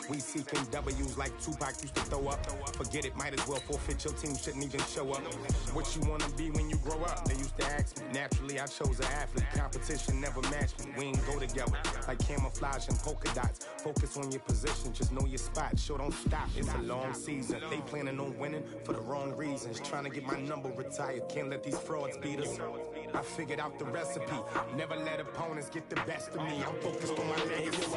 We seeking W's like Tupac used to throw up. Forget it, might as well forfeit, your team shouldn't even show up. What you wanna be when you grow up? They used to ask me. Naturally, I chose an athlete. Competition never matched me. We ain't go together like camouflage and polka dots. Focus on your position, just know your spot. Sure, don't stop, it's a long season. They planning on winning for the wrong reasons. Trying to get my number retired, can't let these frauds beat us. I figured out the recipe. Never let opponents get the best of me. I'm focused on my legacy.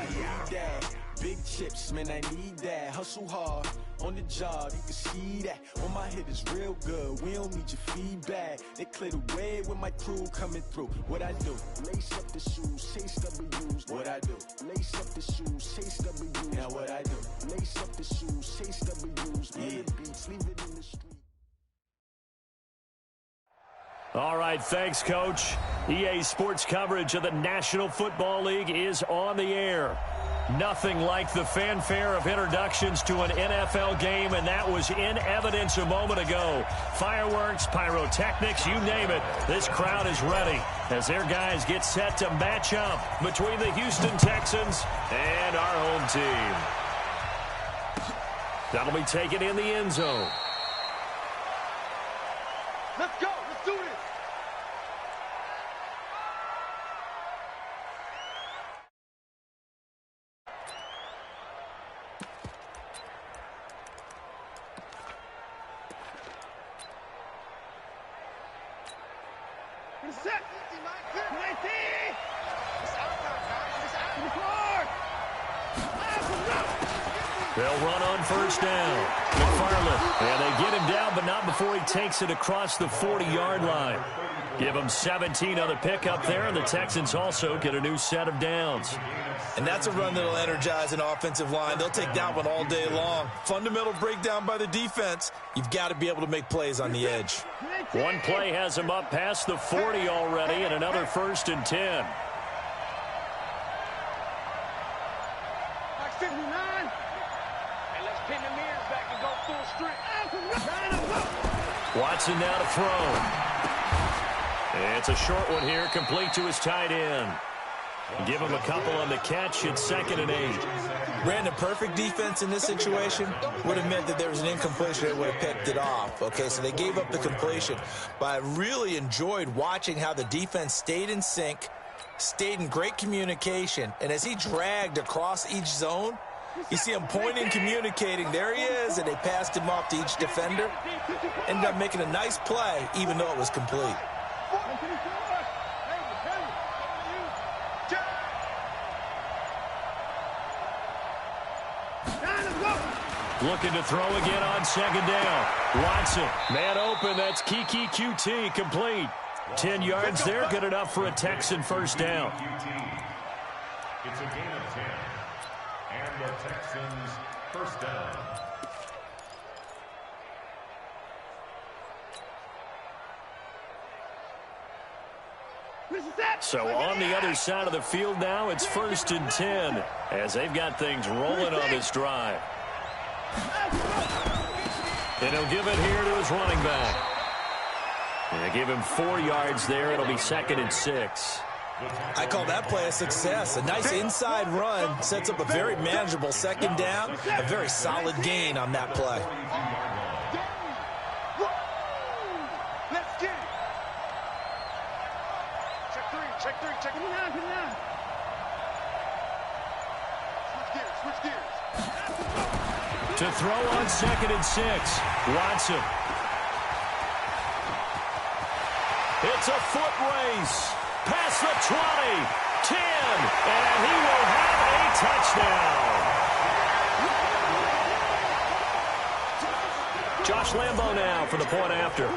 Big chips, man, I need that. Hustle hard on the job, you can see that. On my head is real good, we don't need your feedback. They clear the way with my crew coming through. What I do? Lace up the shoes, chase W's. What I do? Lace up the shoes, chase W's. Now what I do? Lace up the shoes, chase W's. Yeah. Beats, leave it in the street. All right, thanks, Coach. EA Sports coverage of the National Football League is on the air. Nothing like the fanfare of introductions to an NFL game, and that was in evidence a moment ago. Fireworks, pyrotechnics, you name it. This crowd is ready as their guys get set to match up between the Houston Texans and our home team. That'll be taken in the end zone. Let's go. Let's do this. Set. They'll run on first down. McFarland. And they get him down, but not before he takes it across the 40-yard line. Give him 17 on the pickup there, and the Texans also get a new set of downs. And that's a run that'll energize an offensive line. They'll take that one all day long. Fundamental breakdown by the defense. You've got to be able to make plays on the edge. One play has him up past the 40 already, and another 1st and 10. Watson now to throw. It's a short one here, complete to his tight end. Give him a couple on the catch. It's 2nd and 8. Brandon, perfect defense in this situation would have meant that there was an incompletion that would have picked it off. Okay, so they gave up the completion. But I really enjoyed watching how the defense stayed in sync, stayed in great communication, and as he dragged across each zone, you see him pointing, communicating. There he is, and they passed him off to each defender. Ended up making a nice play, even though it was complete. Looking to throw again on 2nd down. Watson, man open. That's Kiki QT, complete. 10 yards there, good enough for a Texan first down. It's a gain of 10. And the Texans first down. So on the other side of the field now, it's 1st and 10 as they've got things rolling on this drive. And he'll give it here to his running back. And they give him 4 yards there. It'll be 2nd and 6. I call that play a success. A nice inside run sets up a very manageable 2nd down. A very solid gain on that play. Let's get it. Check three. Switch gears. To throw on 2nd and 6. Watson. It's a foot race. Past the 20. 10. And he will have a touchdown. Josh Lambo now for the point after.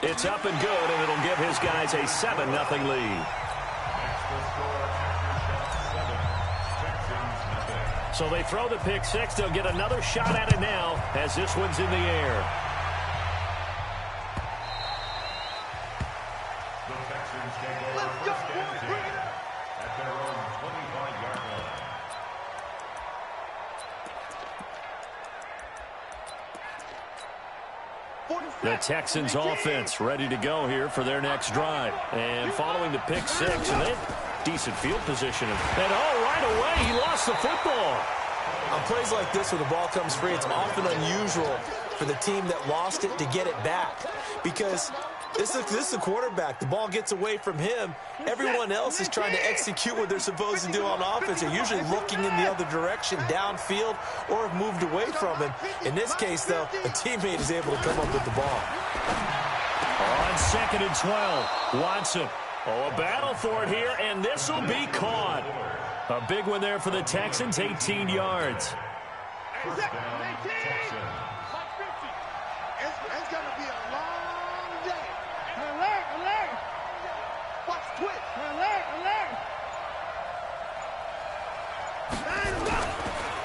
It's up and good, and it'll give his guys a 7-0 lead. So they throw the pick six. They'll get another shot at it now as this one's in the air. The Texans take over first and 10 at their own 25-yard line. The Texans offense ready to go here for their next drive. And following the pick six, and they've decent field position. And right away, he lost the football. On plays like this where the ball comes free, it's often unusual for the team that lost it to get it back. Because this is the quarterback. The ball gets away from him. Everyone else is trying to execute what they're supposed to do on offense. They're usually looking in the other direction, downfield, or have moved away from him. In this case, though, a teammate is able to come up with the ball. On 2nd and 12, Watson. Oh, a battle for it here, and this will be caught. A big one there for the Texans, 18 yards. It's going to be a long day. Alert! Watch twitch. Alert!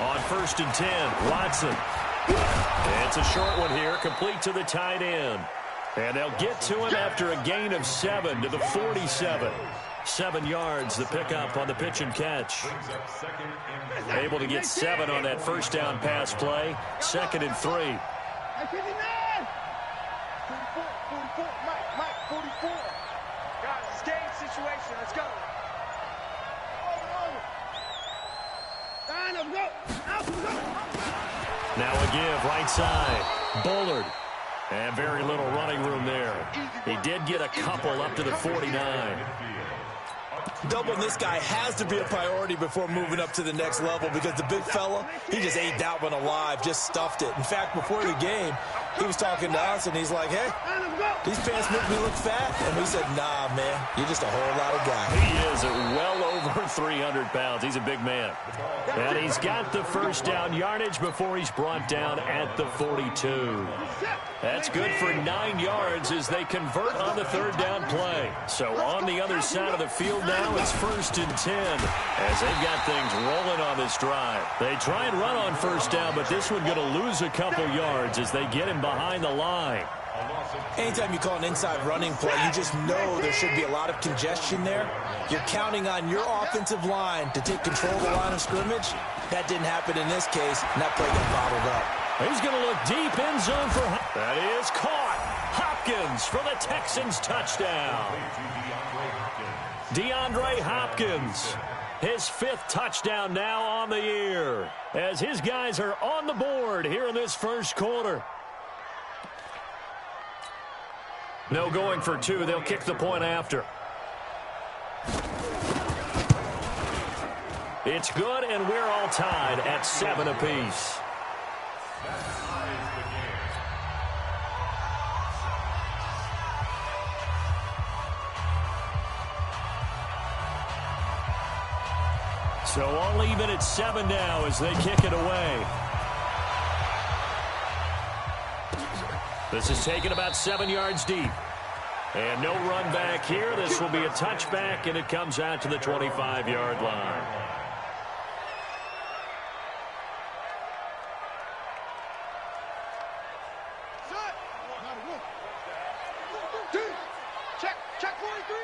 On 1st and 10, Watson. It's a short one here, complete to the tight end. And they'll get to him after a gain of 7 to the 47. 7 yards, the pickup on the pitch and catch. Able to get 7 on that first down pass play. 2nd and 3. 44, Mike, 44. Guys, it's game situation. Let's go. Now a give, right side. Bullard. And very little running room there. He did get a couple up to the 49. Doubling this guy has to be a priority before moving up to the next level because the big fella, he just ate that one alive, just stuffed it. In fact, before the game, he was talking to us, and he's like, hey, these pants make me look fat. And we said, nah, man, you're just a whole lot of guy. He is well over 300 pounds. He's a big man. And he's got the first down yardage before he's brought down at the 42. That's good for 9 yards as they convert on the 3rd down play. So on the other side of the field now, it's 1st and 10 as they've got things rolling on this drive. They try and run on 1st down, but this one going to lose a couple yards as they get him behind the line. Anytime you call an inside running play, you just know there should be a lot of congestion there. You're counting on your offensive line to take control of the line of scrimmage. That didn't happen in this case, and that play got bottled up. He's going to look deep in zone for that is caught. Hopkins for the Texans touchdown. DeAndre Hopkins, his 5th touchdown now on the year as his guys are on the board here in this first quarter. No going for 2. They'll kick the point after. It's good, and we're all tied at 7 apiece. So all even at 7 now as they kick it away. This is taken about 7 yards deep. And no run back here. This will be a touchback, and it comes out to the 25-yard line. Check 43.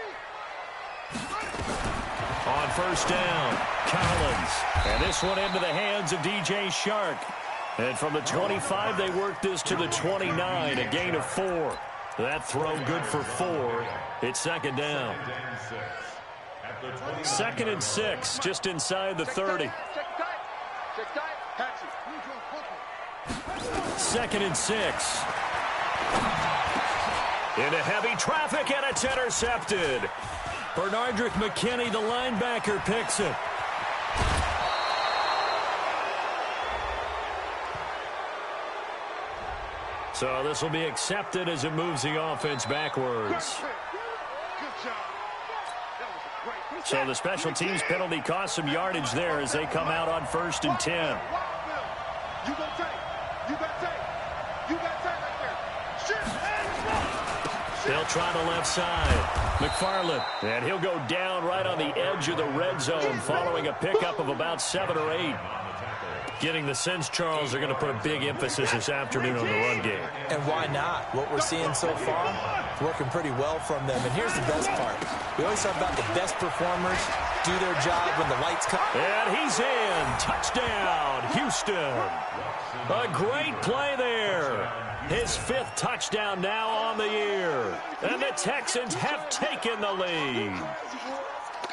On 1st down, Collins. And this one into the hands of DJ Shark. And from the 25, they work this to the 29, a gain of 4. That throw good for 4. It's 2nd down. 2nd and 6, just inside the 30. 2nd and 6. Into heavy traffic, and it's intercepted. Bernardrick McKinney, the linebacker, picks it. So this will be accepted as it moves the offense backwards. So the special teams penalty cost some yardage there as they come out on 1st and 10. They'll try the left side. McFarland, and he'll go down right on the edge of the red zone following a pickup of about 7 or 8. Getting the sense, Charles, they're going to put a big emphasis this afternoon on the run game. And why not? What we're seeing so far, working pretty well from them. And here's the best part. We always talk about the best performers do their job when the lights come. And he's in. Touchdown, Houston. A great play there. His 5th touchdown now on the year. And the Texans have taken the lead.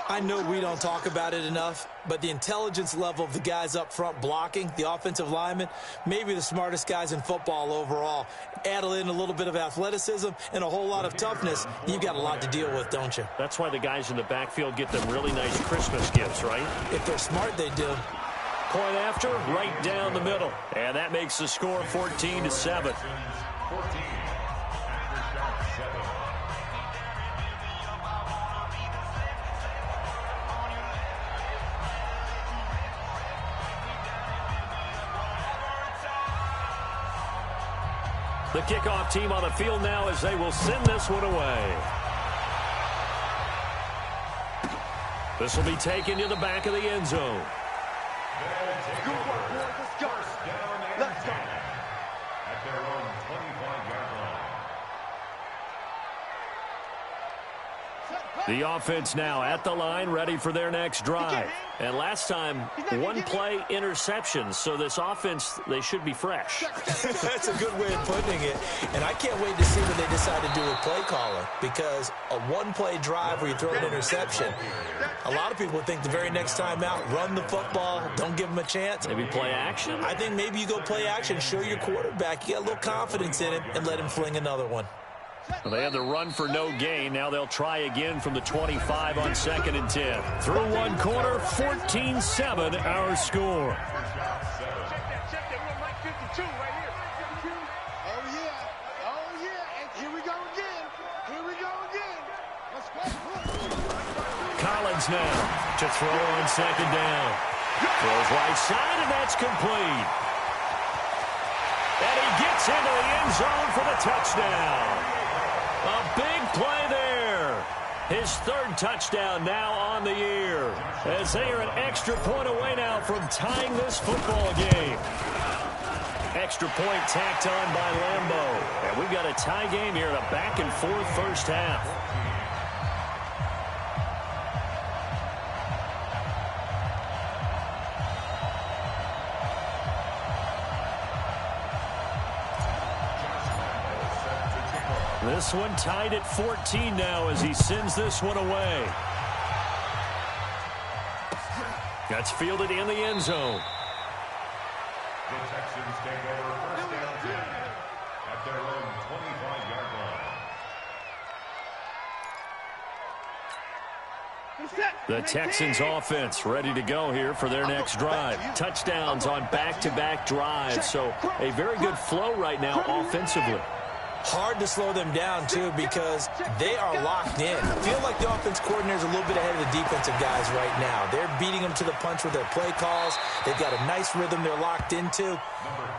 I know we don't talk about it enough, but the intelligence level of the guys up front blocking, the offensive linemen, maybe the smartest guys in football overall. Add in a little bit of athleticism and a whole lot of toughness, you've got a lot to deal with, don't you? That's why the guys in the backfield get them really nice Christmas gifts, right? If they're smart, they do. Point after, right down the middle. And that makes the score 14-7. 14. The kickoff team on the field now as they will send this one away. This will be taken to the back of the end zone. Good work, boys. Let's go. Let's go. At their own 25-yard line. The offense now at the line, ready for their next drive. And last time, one-play interception. So this offense, they should be fresh. That's a good way of putting it. And I can't wait to see what they decide to do with play caller, because a one-play drive where you throw an interception, a lot of people think the very next time out, run the football, don't give them a chance. Maybe play action? I think maybe you go play action, show your quarterback you got a little confidence in him, and let him fling another one. Well, they had the run for no gain. Now they'll try again from the 25 on 2nd and 10. Through one quarter, 14-7 our score. Check that. We're on Mike 52 right here. Oh, yeah. And here we go again. Let's go. Collins now to throw on 2nd down. Throws right side, and that's complete. And he gets into the end zone for the touchdown. A big play there. His 3rd touchdown now on the year, as they are an extra point away now from tying this football game. Extra point tacked on by Lambeau. And we've got a tie game here in a back-and-forth first half. This one tied at 14 now as he sends this one away. That's fielded in the end zone. The Texans take over first down 10 at their own 25-yard line. The Texans offense ready to go here for their next drive. Touchdowns on back-to-back drives, so a very good flow right now offensively. Hard to slow them down, too, because they are locked in. I feel like the offense coordinator is a little bit ahead of the defensive guys right now. They're beating them to the punch with their play calls. They've got a nice rhythm they're locked into.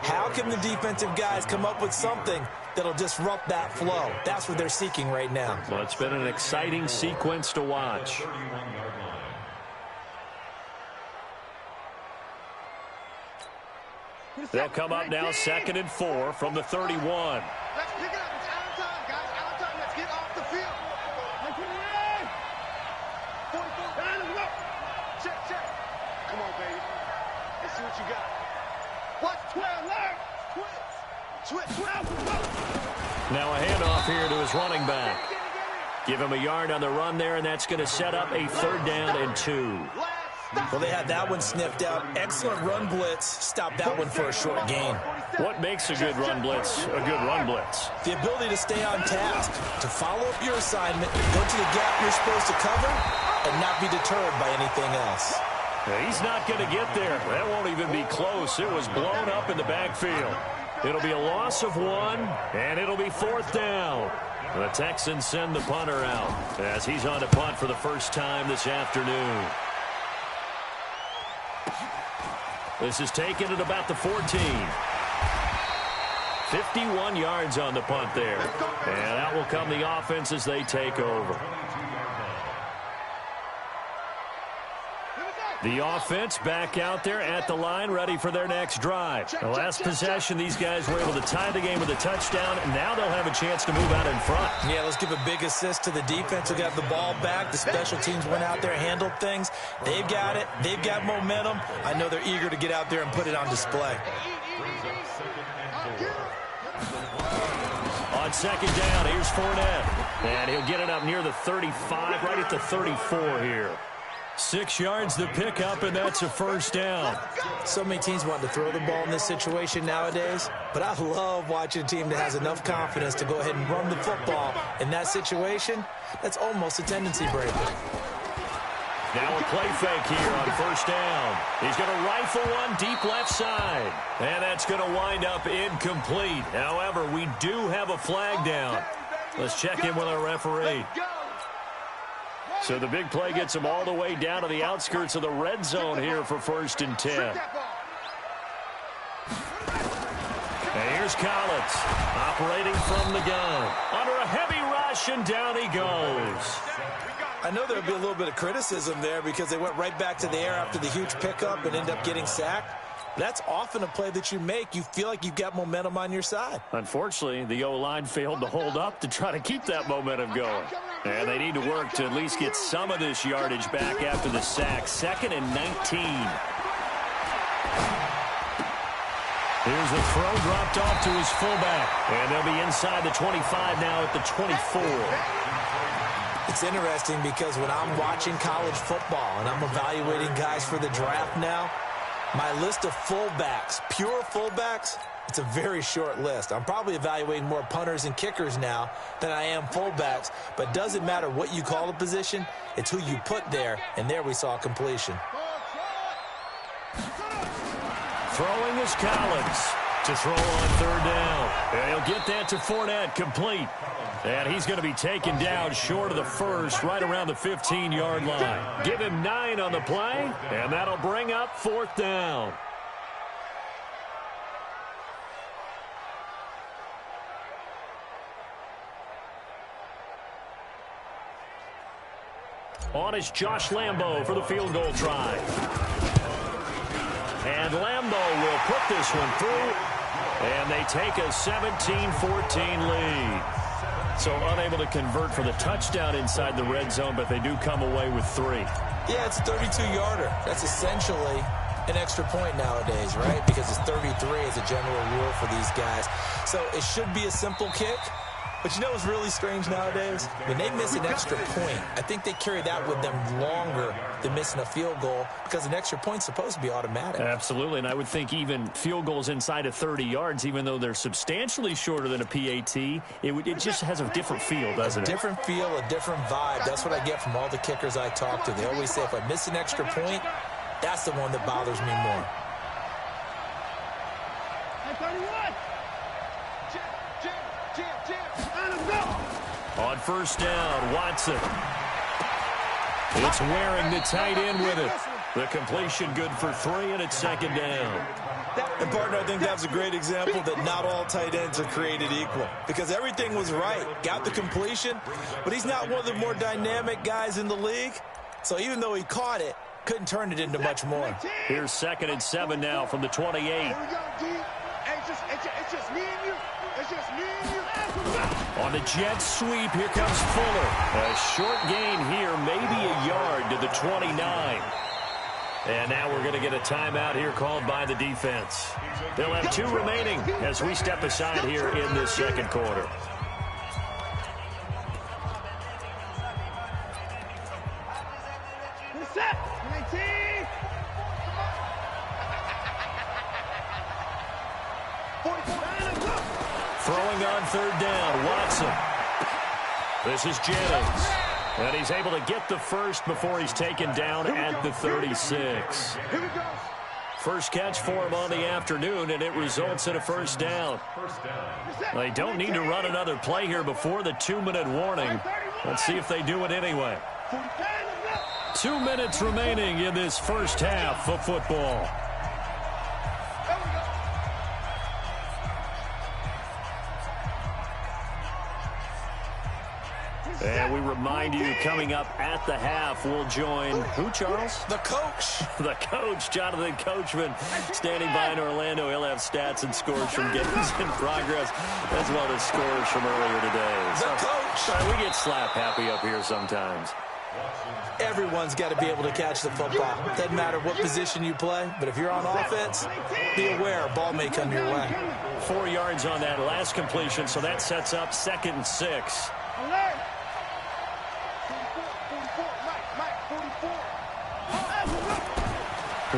How can the defensive guys come up with something that'll disrupt that flow? That's what they're seeking right now. Well, it's been an exciting sequence to watch. They'll come up now 2nd and 4 from the 31. Let's pick it up. It's out of time, guys. Out of time. Let's get off the field. 44. Let's go. Check. Come on, baby. Let's see what you got. Watch 12. Learn. Twitch. 12. Now a handoff here to his running back. Give him a yard on the run there, and that's going to set up a 3rd down and 2. Well, they had that one sniffed out. Excellent run blitz. Stop that one for a short gain. What makes a good run blitz a good run blitz? The ability to stay on task, to follow up your assignment, go to the gap you're supposed to cover, and not be deterred by anything else. He's not going to get there. That won't even be close. It was blown up in the backfield. It'll be a loss of 1, and it'll be 4th down. The Texans send the punter out as he's on to punt for the first time this afternoon. This is taken at about the 14. 51 yards on the punt there. And out will come the offense as they take over. The offense back out there at the line, ready for their next drive. The last possession, these guys were able to tie the game with a touchdown, and now they'll have a chance to move out in front. Yeah, let's give a big assist to the defense who got the ball back. The special teams went out there, handled things. They've got it. They've got momentum. I know they're eager to get out there and put it on display. On 2nd down, here's Fournette. And he'll get it up near the 35, right at the 34 here. 6 yards to pick up, and that's a first down. So many teams want to throw the ball in this situation nowadays, but I love watching a team that has enough confidence to go ahead and run the football. In that situation, that's almost a tendency breaker. Now a play fake here on first down. He's going to rifle one deep left side. And that's going to wind up incomplete. However, we do have a flag down. Let's check in with our referee. So the big play gets him all the way down to the outskirts of the red zone here for 1st and 10. And here's Collins operating from the gun. Under a heavy rush, and down he goes. I know there'll be a little bit of criticism there because they went right back to the air after the huge pickup and end up getting sacked. That's often a play that you make. You feel like you've got momentum on your side. Unfortunately, the O-line failed to hold up to try to keep that momentum going. And they need to work to at least get some of this yardage back after the sack. 2nd and 19. Here's a throw dropped off to his fullback. And they'll be inside the 25 now at the 24. It's interesting because when I'm watching college football and I'm evaluating guys for the draft now, my list of fullbacks, pure fullbacks, it's a very short list. I'm probably evaluating more punters and kickers now than I am fullbacks, but it doesn't matter what you call a position, it's who you put there, and there we saw completion. Throwing is Collins to throw on 3rd down. And he'll get that to Fournette, complete. And he's going to be taken down short of the first, right around the 15-yard line. Give him 9 on the play, and that'll bring up 4th down. On is Josh Lambo for the field goal try. And Lambo will put this one through, and they take a 17-14 lead. So unable to convert for the touchdown inside the red zone, but they do come away with 3. Yeah, it's a 32-yarder. That's essentially an extra point nowadays, right? Because it's 33 as a general rule for these guys. So it should be a simple kick. But you know what's really strange nowadays? When they miss an extra point, I think they carry that with them longer than missing a field goal because an extra point's supposed to be automatic. Absolutely, and I would think even field goals inside of 30 yards, even though they're substantially shorter than a PAT, it just has a different feel, doesn't it? A different feel, a different vibe. That's what I get from all the kickers I talk to. They always say if I miss an extra point, that's the one that bothers me more. On 1st down, Watson. It's wearing the tight end with it. The completion good for 3, and it's 2nd down. And, partner, I think that's a great example that not all tight ends are created equal because everything was right. Got the completion, but he's not one of the more dynamic guys in the league. So even though he caught it, couldn't turn it into much more. Here's 2nd and 7 now from the 28. Here we go, D. Hey, it's just me and you. It's just me and you. On the jet sweep, here comes Fuller. A short gain here, maybe a yard to the 29. And now we're going to get a timeout here called by the defense. They'll have 2 remaining as we step aside here in this 2nd quarter. Throwing on 3rd down, Watson. This is Jennings. And he's able to get the first before he's taken down at the 36. First catch for him on the afternoon, and it results in a 1st down. They don't need to run another play here before the 2-minute warning. Let's see if they do it anyway. 2 minutes remaining in this first half of football. And we remind you, coming up at the half, we'll join who, Charles? The coach. The coach, Jonathan Coachman, standing by in Orlando. He'll have stats and scores from games in progress, as well as scores from earlier today. The coach. We get slap happy up here sometimes. Everyone's got to be able to catch the football. Doesn't matter what position you play, but if you're on offense, be aware a ball may come your way. 4 yards on that last completion, so that sets up 2nd and 6.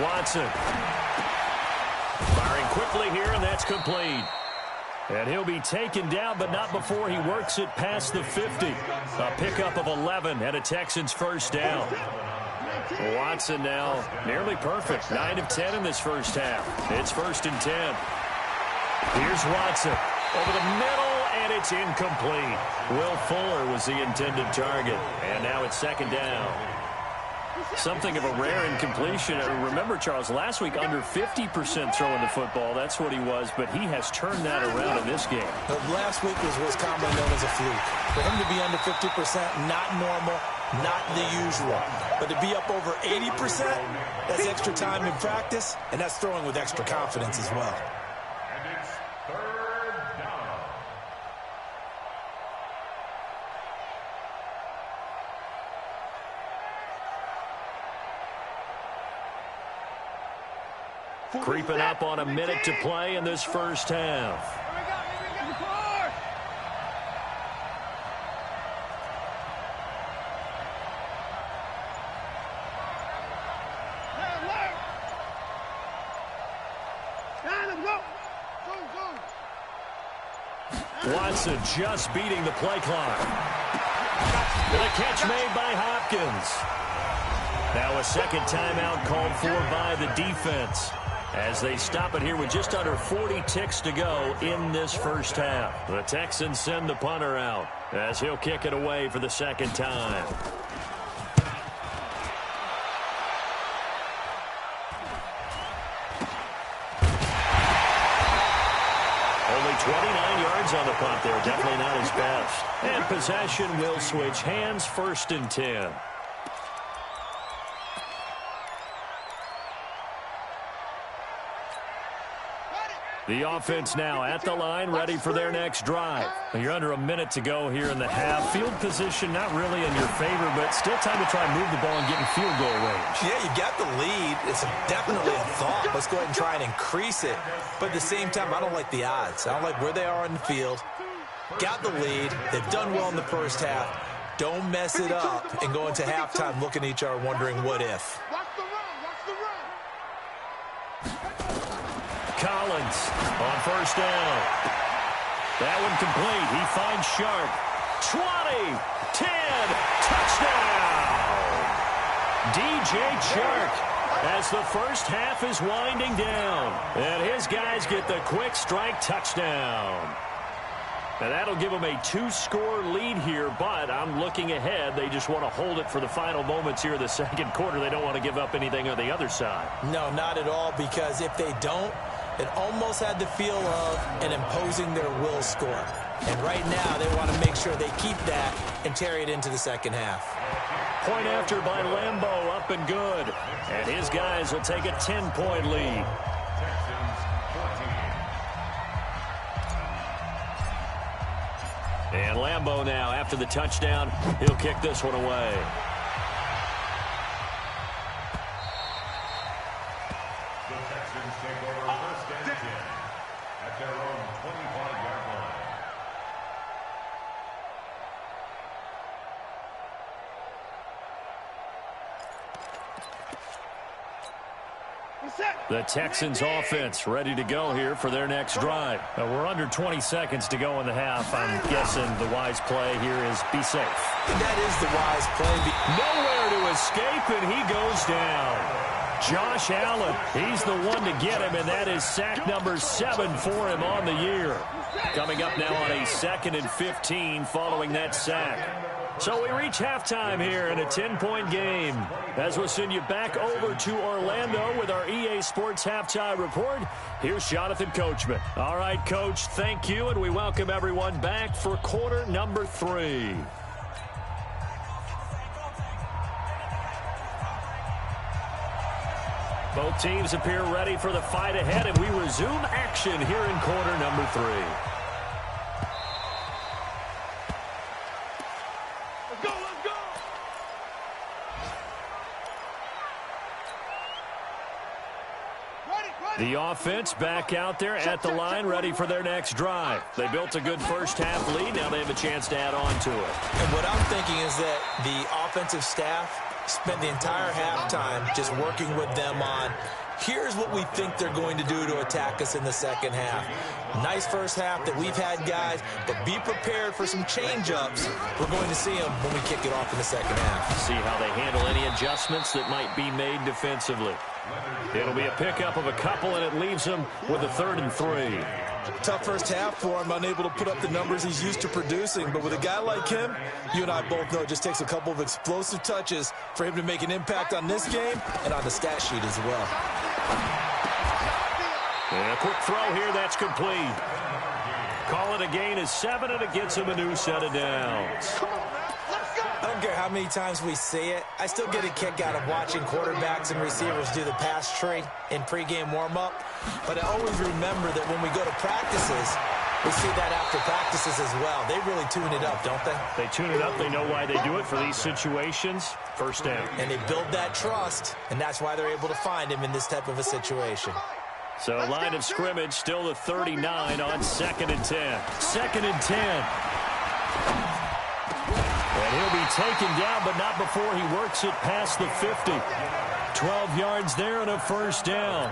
Watson. Firing quickly here, and that's complete. And he'll be taken down, but not before he works it past the 50. A pickup of 11 and a Texans first down. Watson now nearly perfect. 9 of 10 in this first half. It's 1st and 10. Here's Watson over the middle, and it's incomplete. Will Fuller was the intended target. And now it's 2nd down. Something of a rare incompletion. Remember, Charles, last week under 50% throwing the football. That's what he was, but he has turned that around in this game. Last week was commonly known as a fluke. For him to be under 50%, not normal, not the usual. But to be up over 80%, that's extra time in practice, and that's throwing with extra confidence as well. And it's 3rd down. Creeping up on a minute to play in this first half. Watson just beating the play clock. And a catch made by Hopkins. Now a second timeout called for by the defense, as they stop it here with just under 40 ticks to go in this first half. The Texans send the punter out as he'll kick it away for the 2nd time. Only 29 yards on the punt there. Definitely not his best. And possession will switch hands. 1st and 10. The offense now at the line, ready for their next drive. You're under a minute to go here in the half. Field position not really in your favor, but still time to try and move the ball and get in field goal range. Yeah, you got the lead. It's definitely a thought. Let's go ahead and try and increase it. But at the same time, I don't like the odds. I don't like where they are on the field. Got the lead. They've done well in the first half. Don't mess it up and go into halftime looking at each other wondering what if. Collins on 1st down. That one complete. He finds Sharp. 20, 10, touchdown! DJ Chark as the first half is winding down. And his guys get the quick strike touchdown. And that'll give them a 2-score lead here, but I'm looking ahead. They just want to hold it for the final moments here in the 2nd quarter. They don't want to give up anything on the other side. No, not at all, because if they don't, it almost had the feel of an imposing their will score. And right now, they want to make sure they keep that and carry it into the 2nd half. Point after by Lambeau, up and good. And his guys will take a 10-point lead. And Lambeau now, after the touchdown, he'll kick this one away. The Texans take over 1st and 10 at their own 25-yard line. The Texans offense ready to go here for their next drive. We're under 20 seconds to go in the half. I'm guessing the wise play here is be safe. That is the wise play. Nowhere to escape, and he goes down. Josh Allen, he's the one to get him, and that is sack number 7 for him on the year. Coming up now on a 2nd and 15 following that sack. So we reach halftime here in a 10-point game. As we'll send you back over to Orlando with our EA Sports Halftime Report, here's Jonathan Coachman. All right, Coach, thank you, and we welcome everyone back for quarter number 3. Both teams appear ready for the fight ahead, and we resume action here in quarter number 3. The offense back out there at the line, ready for their next drive. They built a good first half lead. Now they have a chance to add on to it. And what I'm thinking is that the offensive staff spent the entire halftime just working with them on, here's what we think they're going to do to attack us in the second half. Nice first half that we've had, guys, but be prepared for some change-ups. We're going to see them when we kick it off in the second half. See how they handle any adjustments that might be made defensively. It'll be a pickup of a couple, and it leaves them with a 3rd and 3. Tough first half for him, unable to put up the numbers he's used to producing. But with a guy like him, you and I both know it just takes a couple of explosive touches for him to make an impact on this game and on the stat sheet as well. And a quick throw here, that's complete. Call it a gain of 7, and it gets him a new set of downs. I don't care how many times we see it. I still get a kick out of watching quarterbacks and receivers do the pass tree in pregame warm-up. But I always remember that when we go to practices, we see that after practices as well. They really tune it up, don't they? They tune it up. They know why they do it for these situations. First down. And they build that trust, and that's why they're able to find him in this type of a situation. So line of scrimmage, still the 39 on 2nd and 10. 2nd and 10. And he'll be taken down, but not before he works it past the 50. 12 yards there and a first down.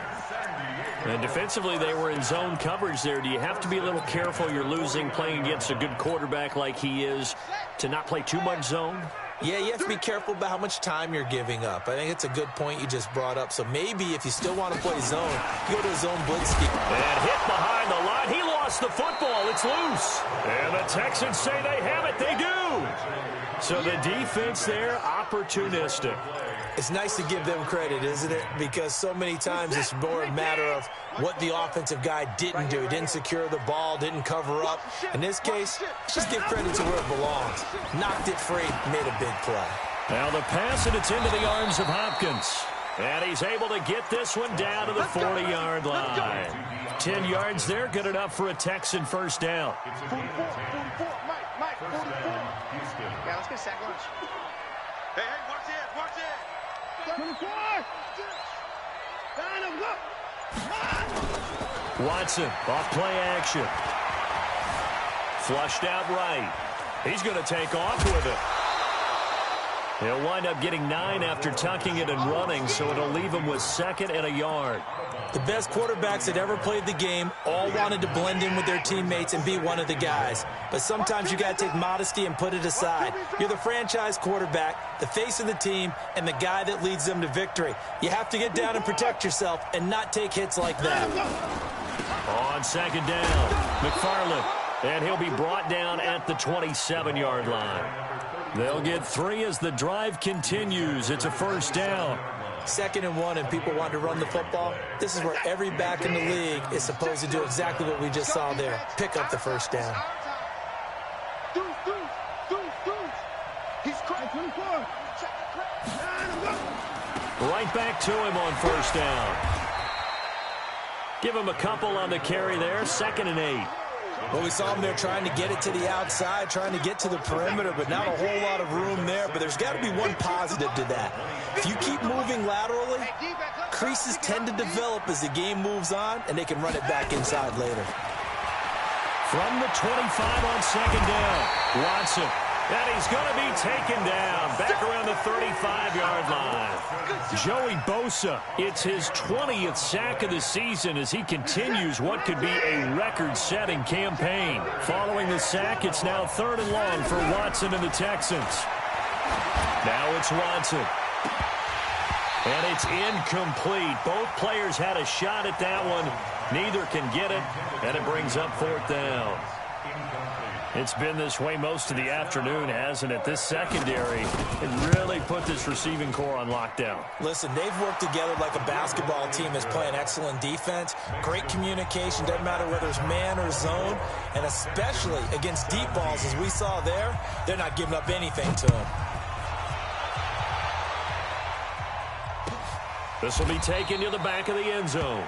And defensively, they were in zone coverage there. Do you have to be a little careful? You're losing playing against a good quarterback like he is to not play too much zone? Yeah, you have to be careful about how much time you're giving up. I think it's a good point you just brought up. So maybe if you still want to play zone, you go to a zone blitz scheme. And hit behind the line. He lost the football. It's loose. And the Texans say they have it. They do. So the defense there, opportunistic. It's nice to give them credit, isn't it? Because so many times it's more a matter of what the offensive guy didn't do. He didn't secure the ball, didn't cover up. In this case, just give credit to where it belongs. Knocked it free, made a big play. Now the pass, and it's into the arms of Hopkins. And he's able to get this one down to the 40-yard line. 10 yards there, good enough for a Texan first down. 44, Mike, 44. Yeah, let's get a sack lunch. Hey, watch it. 24. Watson, off play action. Flushed out right. He's going to take off with it. He'll wind up getting 9 after tucking it and running, so it'll leave him with 2nd and a yard. The best quarterbacks that ever played the game all wanted to blend in with their teammates and be one of the guys. But sometimes you got to take modesty and put it aside. You're the franchise quarterback, the face of the team, and the guy that leads them to victory. You have to get down and protect yourself and not take hits like that. On 2nd down, McFarland, and he'll be brought down at the 27-yard line. They'll get 3 as the drive continues. It's a first down. 2nd and 1, and people want to run the football. This is where every back in the league is supposed to do exactly what we just saw there. Pick up the first down. He's cracked 24. Right back to him on first down. Give him a couple on the carry there. 2nd and 8. Well, we saw him there trying to get it to the outside, trying to get to the perimeter, but not a whole lot of room there. But there's got to be one positive to that. If you keep moving laterally, creases tend to develop as the game moves on, and they can run it back inside later. From the 25 on 2nd down, Watson. And he's going to be taken down back around the 35-yard line. Joey Bosa, it's his 20th sack of the season as he continues what could be a record-setting campaign. Following the sack, it's now 3rd and long for Watson and the Texans. Now it's Watson. And it's incomplete. Both players had a shot at that one. Neither can get it, and it brings up 4th down. It's been this way most of the afternoon, hasn't it? This secondary, it really put this receiving core on lockdown. Listen, they've worked together like a basketball team that's playing excellent defense. Great communication, doesn't matter whether it's man or zone. And especially against deep balls, as we saw there, they're not giving up anything to them. This will be taken to the back of the end zone.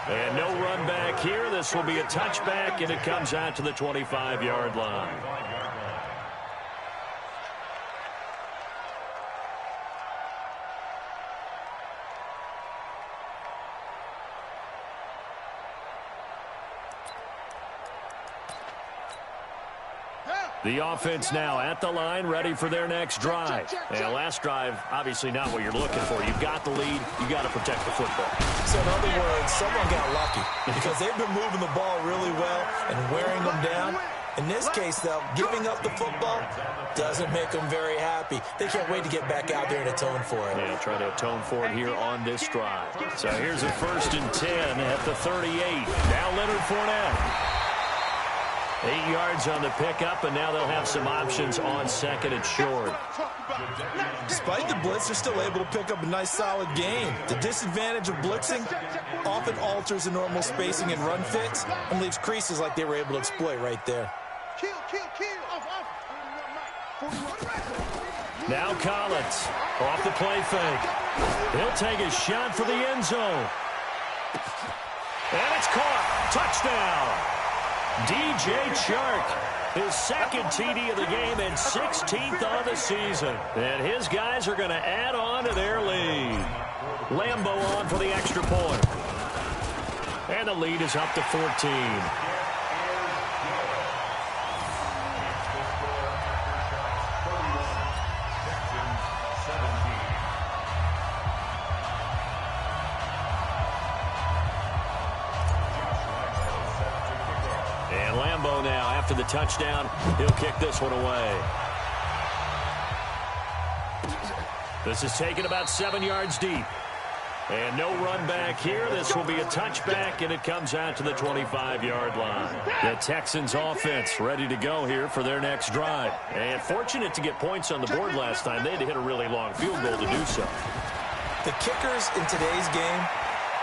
And no run back here. This will be a touchback, and it comes out to the 25-yard line. The offense now at the line, ready for their next drive. And last drive, obviously not what you're looking for. You've got the lead. You got to protect the football. So in other words, someone got lucky because they've been moving the ball really well and wearing them down. In this case, though, giving up the football doesn't make them very happy. They can't wait to get back out there and atone for it. Yeah, try to atone for it here on this drive. So here's a 1st and 10 at the 38. Now Leonard Fournette. 8 yards on the pickup, and now they'll have some options on 2nd and short. Despite the blitz, they're still able to pick up a nice, solid gain. The disadvantage of blitzing often alters the normal spacing and run fits and leaves creases like they were able to exploit right there. Now Collins off the play fake. He'll take a shot for the end zone. And it's caught. Touchdown. DJ Chark, his 2nd TD of the game and 16th on the season. And his guys are going to add on to their lead. Lambo on for the extra point. And the lead is up to 14. And Lambo now, after the touchdown, he'll kick this one away. This is taken about 7 yards deep. And no run back here. This will be a touchback, and it comes out to the 25-yard line. The Texans offense ready to go here for their next drive. And fortunate to get points on the board last time. They had to hit a really long field goal to do so. The kickers in today's game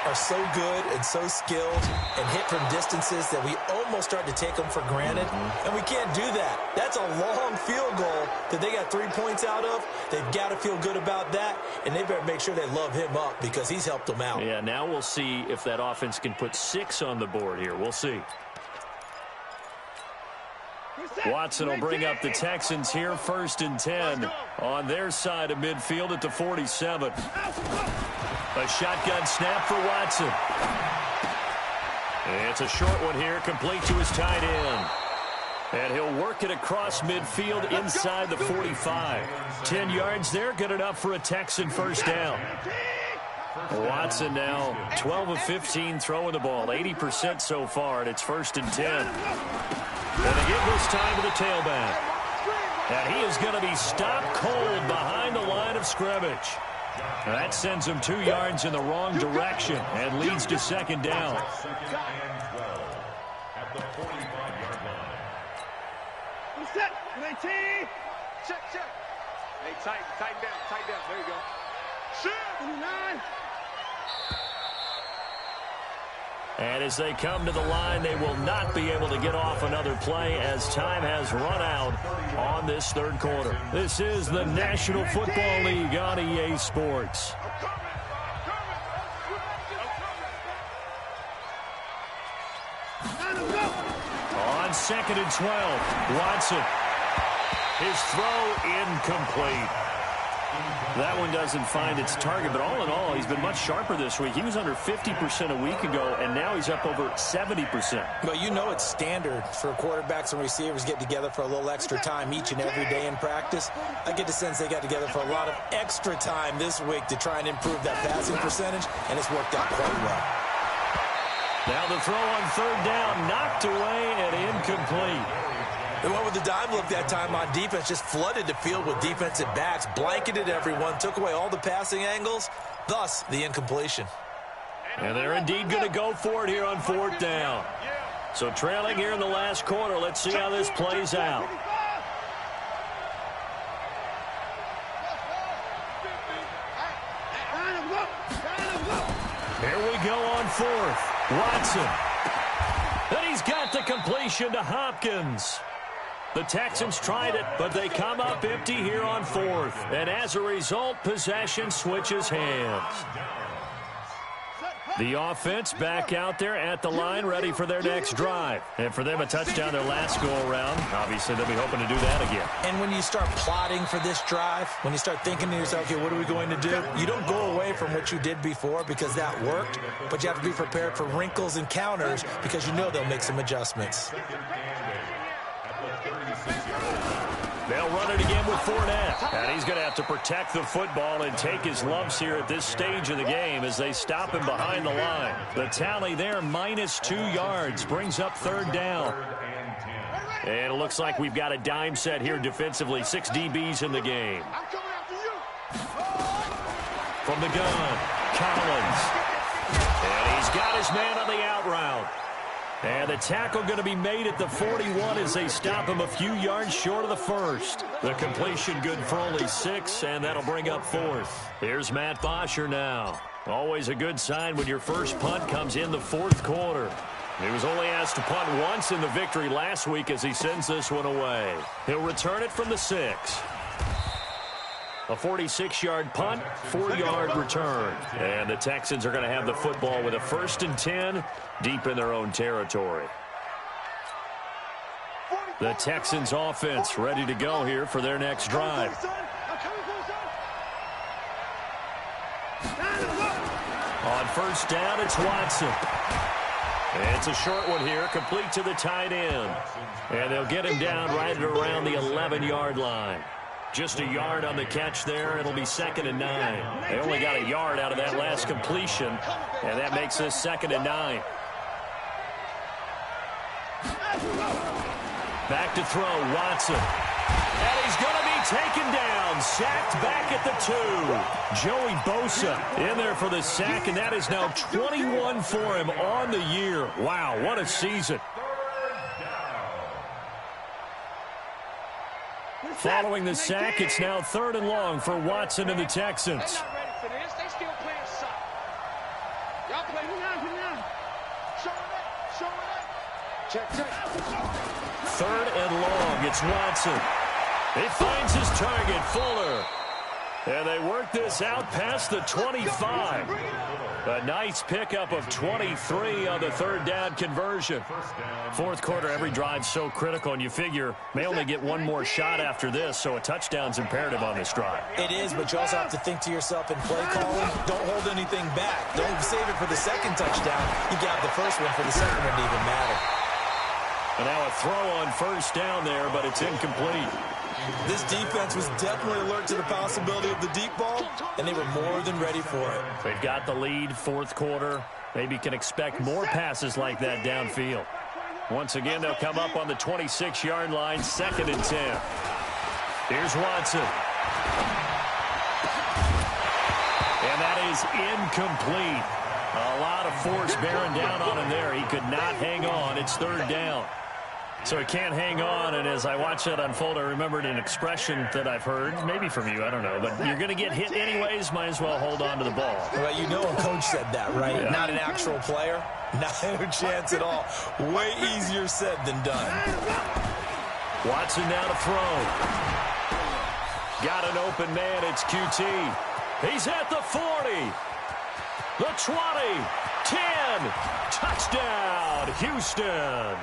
are so good and so skilled and hit from distances that we almost start to take them for granted, and we can't do that. That's a long field goal that they got 3 points out of. They've got to feel good about that, and they better make sure they love him up because he's helped them out. Yeah, now we'll see if that offense can put 6 on the board here. We'll see. Watson will bring up the Texans here, 1st and 10 on their side of midfield at the 47. A shotgun snap for Watson. It's a short one here, complete to his tight end. And he'll work it across midfield inside the 45. 10 yards there, good enough for a Texan 1st down. Watson now 12 of 15 throwing the ball, 80% so far, and it's 1st and 10. And they give this time to the tailback. And he is going to be stopped cold behind the line of scrimmage. That sends him 2 yards in the wrong direction and leads to 2nd down. At the 45-yard line. Check. Hey, tighten down. There you go. Shoot. 29. And as they come to the line, they will not be able to get off another play as time has run out on this 3rd quarter. This is the National Football League on EA Sports. On 2nd and 12, Watson. His throw incomplete. That one doesn't find its target, but all in all, he's been much sharper this week. He was under 50% a week ago, and now he's up over 70%. Well, you know it's standard for quarterbacks and receivers get together for a little extra time each and every day in practice. I get the sense they got together for a lot of extra time this week to try and improve that passing percentage, and it's worked out quite well. Now the throw on 3rd down, knocked away and incomplete. They went with the dime look that time on defense, just flooded the field with defensive backs, blanketed everyone, took away all the passing angles, thus the incompletion. And they're indeed going to go for it here on 4th down. So trailing here in the last quarter, let's see how this plays out. Here we go on 4th. Watson. And he's got the completion to Hopkins. The Texans tried it, but they come up empty here on 4th. And as a result, possession switches hands. The offense back out there at the line, ready for their next drive. And for them, a touchdown their last go-around. Obviously, they'll be hoping to do that again. And when you start plotting for this drive, when you start thinking to yourself, okay, what are we going to do? You don't go away from what you did before because that worked, but you have to be prepared for wrinkles and counters because you know they'll make some adjustments. They'll run it again with Fournette. And he's going to have to protect the football and take his lumps here at this stage of the game as they stop him behind the line. The tally there, -2 yards, brings up 3rd down. And it looks like we've got a dime set here defensively. 6 DBs in the game. From the gun, Collins. And he's got his man on the out route. And the tackle going to be made at the 41 as they stop him a few yards short of the first. The completion good for only 6, and that'll bring up 4th. Here's Matt Bosher now. Always a good sign when your first punt comes in the 4th quarter. He was only asked to punt once in the victory last week as he sends this one away. He'll return it from the 6. A 46-yard punt, 4-yard return. And the Texans are going to have the football with a 1st and 10 deep in their own territory. The Texans offense ready to go here for their next drive. On 1st down, it's Watson. And it's a short one here, complete to the tight end. And they'll get him down right at around the 11-yard line. Just a yard on the catch there. It'll be 2nd and 9. They only got a yard out of that last completion, and that makes this 2nd and 9. Back to throw, Watson. And he's going to be taken down, sacked back at the 2. Joey Bosa in there for the sack, and that is now 21 for him on the year. Wow, what a season. Following the sack, it's now 3rd and long for Watson and the Texans. Third and long, it's Watson. He finds his target, Fuller. And they work this out past the 25. A nice pickup of 23 on the 3rd down conversion. 4th quarter, every drive so critical, and you figure may only get one more shot after this, so a touchdown's imperative on this drive. It is, but you also have to think to yourself in play calling, don't hold anything back. Don't save it for the 2nd touchdown. You got the first one for the 2nd one to even matter. And now a throw on 1st down there, but it's incomplete. This defense was definitely alert to the possibility of the deep ball, and they were more than ready for it. They've got the lead, 4th quarter. Maybe can expect more passes like that downfield. Once again, they'll come up on the 26-yard line, 2nd and 10. Here's Watson. And that is incomplete. A lot of force bearing down on him there. He could not hang on. It's 3rd down. So he can't hang on, and as I watch that unfold, I remembered an expression that I've heard, maybe from you, I don't know, but you're going to get hit anyways, might as well hold on to the ball. Well, you know a coach said that, right? Yeah. Not an actual player. Not a chance at all. Way easier said than done. Watson now to throw. Got an open man, it's QT. He's at the 40. The 20. 10. Touchdown, Houston.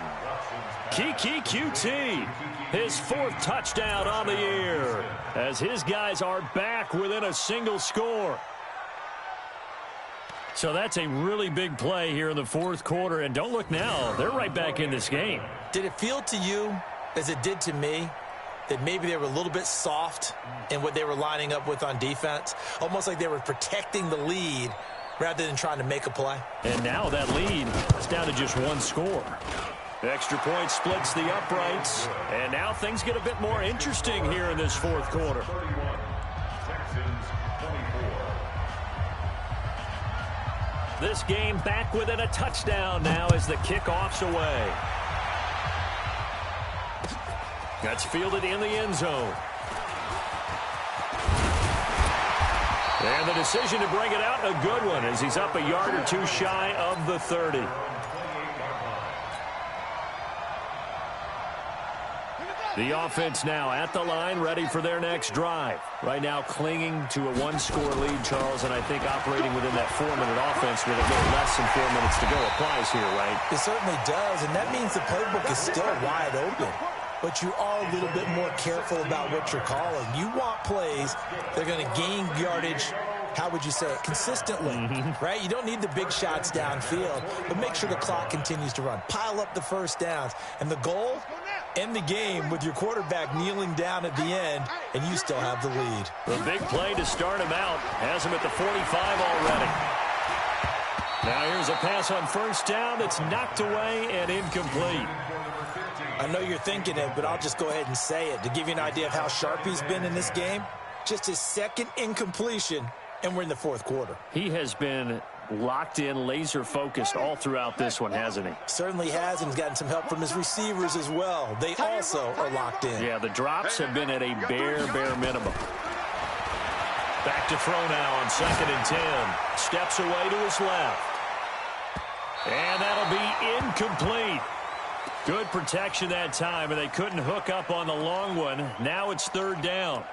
Kiki QT, his 4th touchdown on the year, as his guys are back within a single score. So that's a really big play here in the 4th quarter, and don't look now, they're right back in this game. Did it feel to you, as it did to me, that maybe they were a little bit soft in what they were lining up with on defense? Almost like they were protecting the lead rather than trying to make a play. And now that lead is down to just 1 score. The extra point splits the uprights, and now things get a bit more interesting here in this 4th quarter. This game back within a touchdown now as the kickoff's away. That's fielded in the end zone. And the decision to bring it out, a good one, as he's up a yard or 2 shy of the 30. The offense now at the line, ready for their next drive. Right now clinging to a 1-score lead, Charles, and I think operating within that 4-minute offense with a little less than 4 minutes to go applies here, right? It certainly does, and that means the playbook is still wide open. But you are a little bit more careful about what you're calling. You want plays that are going to gain yardage, how would you say it, consistently, right? You don't need the big shots downfield, but make sure the clock continues to run. Pile up the 1st downs. And the goal, end the game with your quarterback kneeling down at the end, and you still have the lead. The big play to start him out has him at the 45 already. Now here's a pass on first down that's knocked away and incomplete. I know you're thinking it, but I'll just go ahead and say it. To give you an idea of how sharp he's been in this game, just his second incompletion, and we're in the fourth quarter. He has been locked in, laser focused all throughout this one, hasn't he? Certainly has, and he's gotten some help from his receivers as well. They also are locked in. Yeah, the drops have been at a bare minimum. Back to throw now on 2nd and 10. Steps away to his left. And that'll be incomplete. Good protection that time, and they couldn't hook up on the long one. Now it's 3rd down.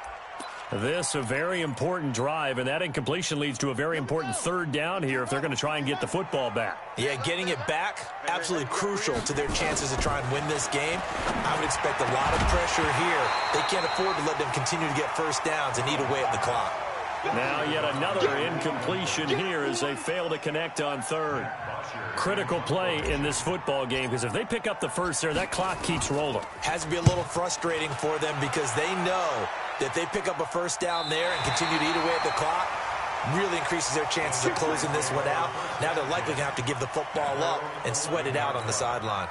This a very important drive, and that incompletion leads to a very important 3rd down here if they're going to try and get the football back. Yeah, getting it back, absolutely crucial to their chances to try and win this game. I would expect a lot of pressure here. They can't afford to let them continue to get first downs and eat away at the clock. Now yet another incompletion here as they fail to connect on 3rd. Critical play in this football game, because if they pick up the first there, that clock keeps rolling. Has to be a little frustrating for them because they know that they pick up a first down there and continue to eat away at the clock, really increases their chances of closing this one out. Now they're likely going to have to give the football up and sweat it out on the sideline.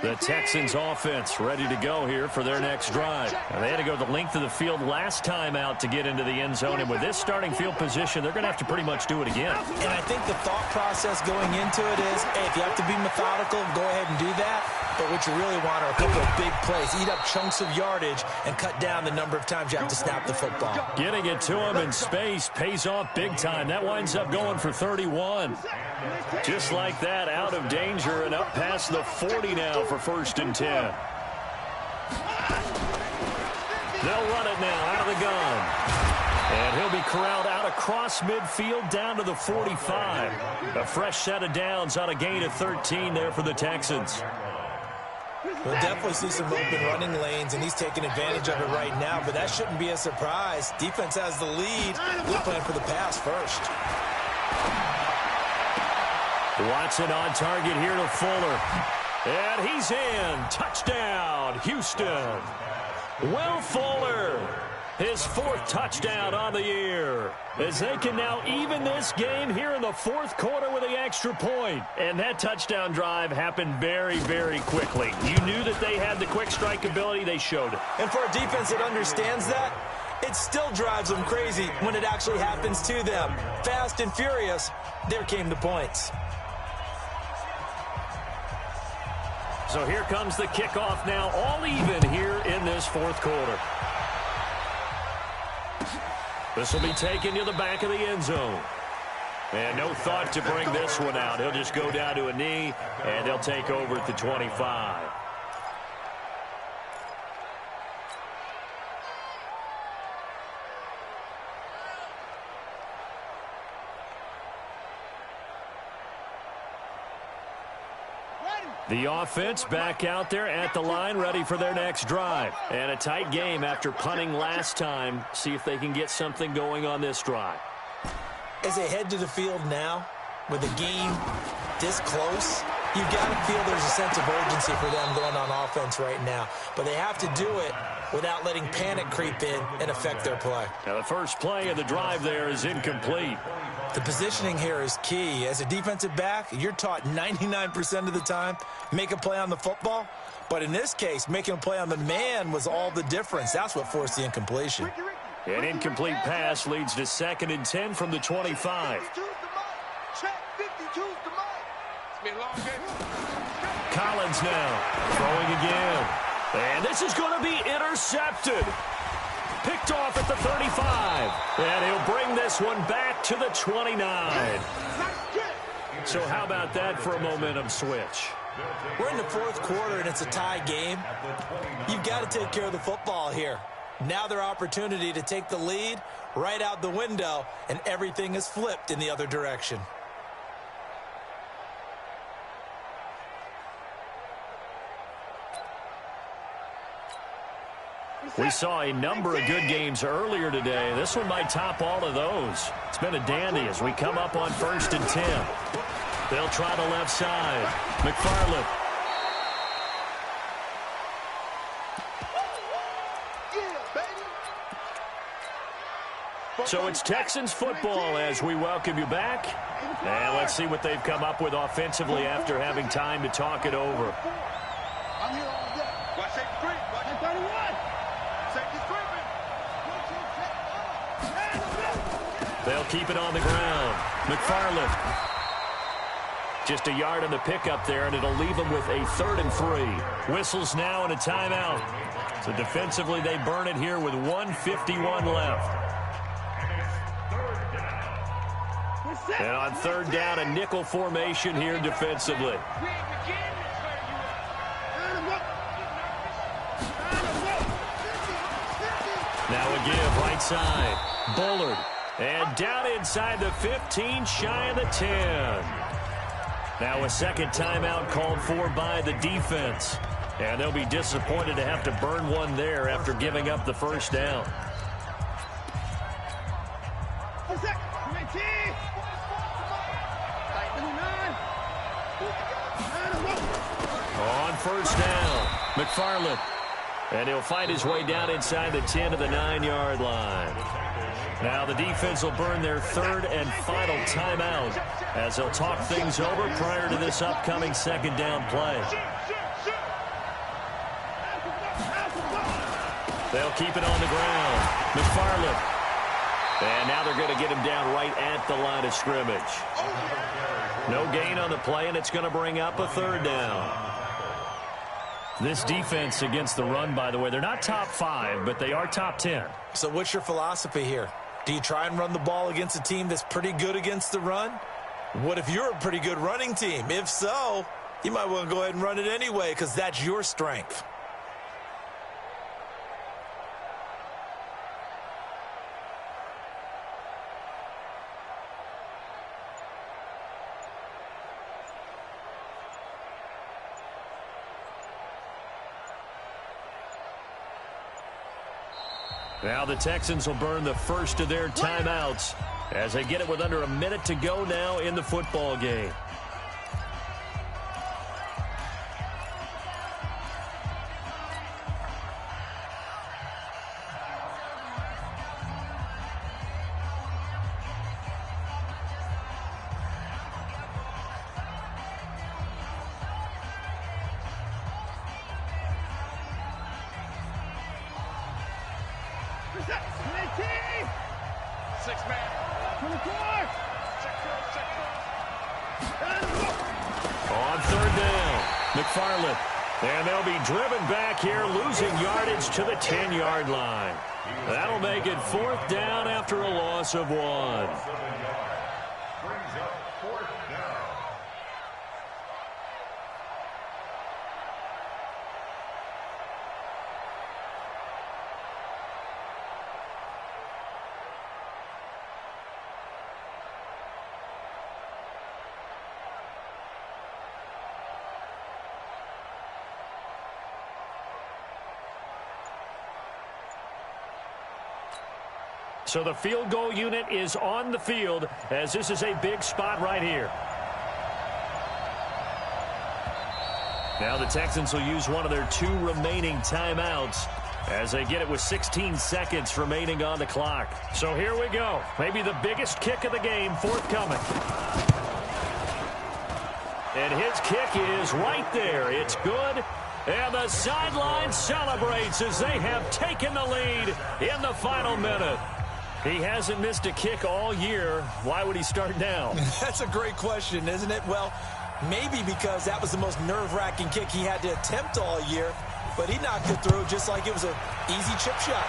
The Texans offense ready to go here for their next drive. Now, they had to go the length of the field last time out to get into the end zone, and with this starting field position, they're going to have to pretty much do it again. And I think the thought process going into it is, hey, if you have to be methodical, go ahead and do that. But what you really want are a couple of big plays. Eat up chunks of yardage and cut down the number of times you have to snap the football. Getting it to him in space pays off big time. That winds up going for 31. Just like that, out of danger and up past the 40 now for 1st and 10. They'll run it now out of the gun. And he'll be corralled out across midfield down to the 45. A fresh set of downs on a gain of 13 there for the Texans. We'll definitely see some open running lanes, and he's taking advantage of it right now, but that shouldn't be a surprise. Defense has the lead. We're playing for the pass first. Watson on target here to Fuller. And he's in. Touchdown, Houston. Will Fuller, his 4th touchdown on the year, as they can now even this game here in the 4th quarter with the extra point. And that touchdown drive happened very, very quickly. You knew that they had the quick strike ability. They showed it. And for a defense that understands that, it still drives them crazy when it actually happens to them. Fast and furious, there came the points. So here comes the kickoff now, all even here in this 4th quarter. This will be taken to the back of the end zone. And no thought to bring this one out. He'll just go down to a knee, and they'll take over at the 25. The offense back out there at the line, ready for their next drive. And a tight game after punting last time. See if they can get something going on this drive. As they head to the field now, with the game this close, you've got to feel there's a sense of urgency for them going on offense right now. But they have to do it without letting panic creep in and affect their play. Now the first play of the drive there is incomplete. The positioning here is key. As a defensive back, you're taught 99% of the time, make a play on the football. But in this case, making a play on the man was all the difference. That's what forced the incompletion. An incomplete pass leads to 2nd and 10 from the 25. Collins now throwing again. And this is going to be intercepted. Picked off at the 35. And he'll bring this one back to the 29. So how about that for a momentum switch? We're in the 4th quarter, and it's a tie game. You've got to take care of the football here. Now their opportunity to take the lead right out the window, and everything is flipped in the other direction. We saw a number of good games earlier today. This one might top all of those. It's been a dandy as we come up on 1st and 10. They'll try the left side. McFarland. So it's Texans football as we welcome you back. And let's see what they've come up with offensively after having time to talk it over. I'm here all day. Watch safety creep. Watch 31. Safety's creeping. They'll keep it on the ground. McFarland. Just a yard on the pickup there, and it'll leave them with a 3rd and 3. Whistles now and a timeout. So defensively, they burn it here with 1:51 left. And on 3rd down, a nickel formation here defensively. Now a give right side. Bullard. And down inside the 15, shy of the 10. Now a second timeout called for by the defense. And they'll be disappointed to have to burn one there after giving up the first down. On first down, McFarland. And he'll fight his way down inside the 10 to the 9-yard line. Now the defense will burn their 3rd and final timeout as they'll talk things over prior to this upcoming 2nd down play. They'll keep it on the ground. McFarland. And now they're going to get him down right at the line of scrimmage. No gain on the play, and it's going to bring up a 3rd down. This defense against the run, by the way, they're not top 5, but they are top 10. So what's your philosophy here? Do you try and run the ball against a team that's pretty good against the run? What if you're a pretty good running team? If so, you might want to go ahead and run it anyway because that's your strength. Now the Texans will burn the first of their timeouts as they get it with under a minute to go now in the football game. On 3rd down, McFarland. And they'll be driven back here, losing yardage to the 10-yard line. That'll make it 4th down after a loss of 1. Brings up 4th down. So the field goal unit is on the field as this is a big spot right here. Now the Texans will use one of their 2 remaining timeouts as they get it with 16 seconds remaining on the clock. So here we go. Maybe the biggest kick of the game forthcoming. And his kick is right there. It's good. And the sideline celebrates as they have taken the lead in the final minute. He hasn't missed a kick all year. Why would he start now? That's a great question, isn't it? Well, maybe because that was the most nerve-wracking kick he had to attempt all year, but he knocked it through just like it was an easy chip shot.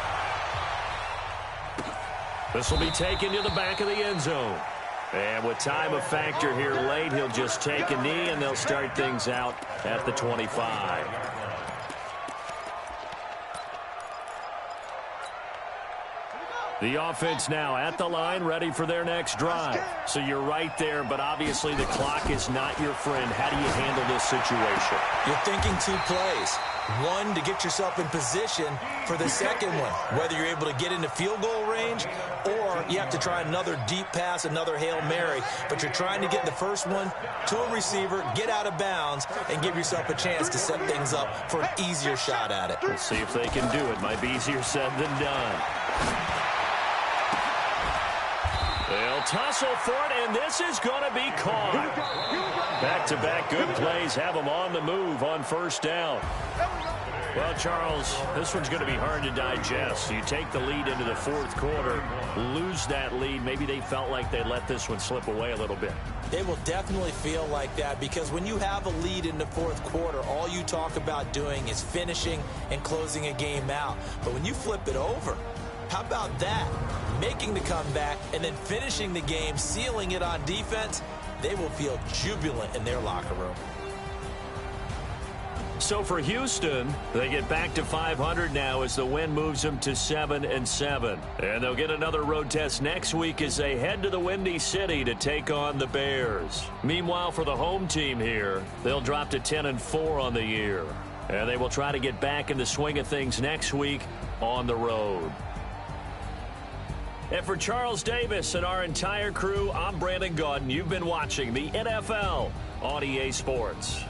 This will be taken to the back of the end zone. And with time of factor here late, he'll just take a knee, and they'll start things out at the 25. The offense now at the line, ready for their next drive. So you're right there, but obviously the clock is not your friend. How do you handle this situation? You're thinking 2 plays. One, to get yourself in position for the second one, whether you're able to get into field goal range or you have to try another deep pass, another Hail Mary. But you're trying to get the first one to a receiver, get out of bounds, and give yourself a chance to set things up for an easier shot at it. We'll see if they can do it. Might be easier said than done. tussle for it, and this is going to be caught. Back-to-back good plays have them on the move on first down. Well, Charles, this one's going to be hard to digest. You take the lead into the fourth quarter, lose that lead. Maybe they felt like they let this one slip away a little bit. They will definitely feel like that because when you have a lead in the fourth quarter, all you talk about doing is finishing and closing a game out. But when you flip it over, how about that? Making the comeback and then finishing the game, sealing it on defense, they will feel jubilant in their locker room. So for Houston, they get back to 500 now as the win moves them to 7-7. And they'll get another road test next week as they head to the Windy City to take on the Bears. Meanwhile, for the home team here, they'll drop to 10-4 on the year. And they will try to get back in the swing of things next week on the road. And for Charles Davis and our entire crew, I'm Brandon Gaudin. You've been watching the NFL on EA Sports.